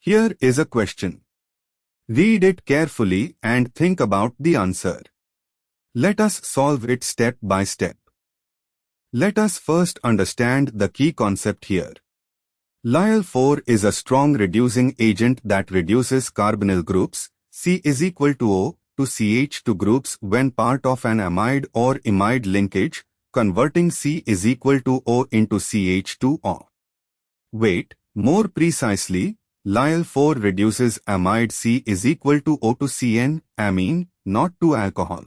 Here is a question. Read it carefully and think about the answer. Let us solve it step by step. Let us first understand the key concept here. Lyell-4 is a strong reducing agent that reduces carbonyl groups C is equal to O to CH2 groups when part of an amide or imide linkage, converting C is equal to O into CH2O. Wait, more precisely, Lyell-4 reduces amide C is equal to O to CN, amine, not to alcohol.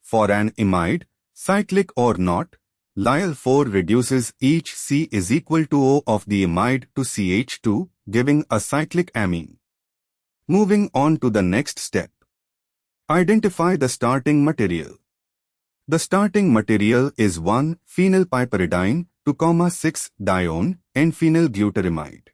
For an imide, cyclic or not, Lyell-4 reduces each C is equal to O of the imide to CH2, giving a cyclic amine. Moving on to the next step. Identify the starting material. The starting material is 1-phenylpiperidine, 2,6-dione, N-phenylglutaramide.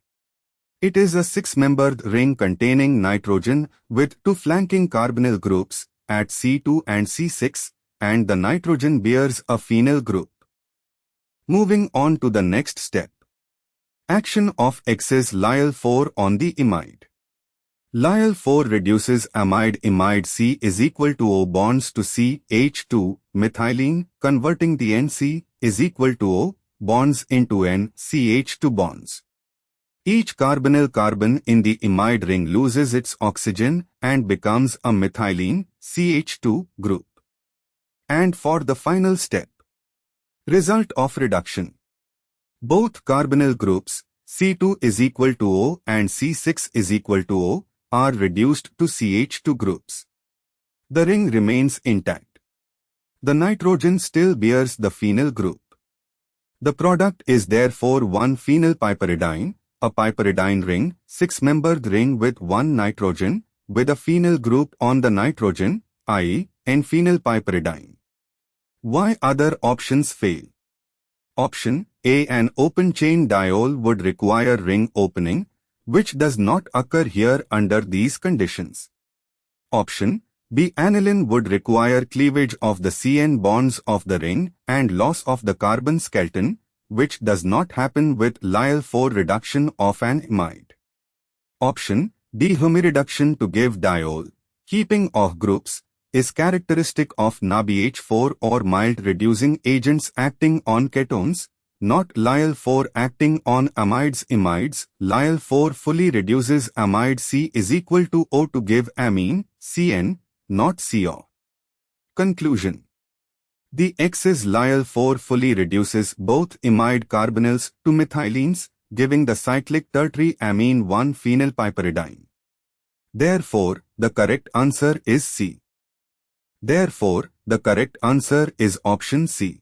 It is a 6-membered ring containing nitrogen with 2 flanking carbonyl groups at C2 and C6, and the nitrogen bears a phenyl group. Moving on to the next step. Action of excess Lyell-4 on the imide. Lyell-4 reduces amide-imide C is equal to O bonds to CH2, methylene, converting the NC is equal to O bonds into N-CH2 bonds. Each carbonyl carbon in the imide ring loses its oxygen and becomes a methylene CH2 group. And for the final step. Result of reduction. Both carbonyl groups, C2 is equal to O and C6 is equal to O, are reduced to CH2 groups. The ring remains intact. The nitrogen still bears the phenyl group. The product is therefore 1-phenylpiperidine, a piperidine ring, 6-membered ring with 1 nitrogen, with a phenyl group on the nitrogen, i.e., N-phenylpiperidine. Why other options fail? Option A. An open-chain diol would require ring opening, which does not occur here under these conditions. Option B. Aniline would require cleavage of the CN bonds of the ring and loss of the carbon skeleton, which does not happen with Lyell-4 reduction of an imide. Option D. Homireduction to give diol, keeping of groups, is characteristic of NaBH4 or mild reducing agents acting on ketones, not Lyell-4 acting on amides. Imides, Lyell-4 fully reduces amide C is equal to O to give amine, CN, not CO. Conclusion. The excess Lyell-4 fully reduces both imide carbonyls to methylenes, giving the cyclic tertiary amine 1-phenylpiperidine. Therefore, the correct answer is C. Therefore, the correct answer is option C.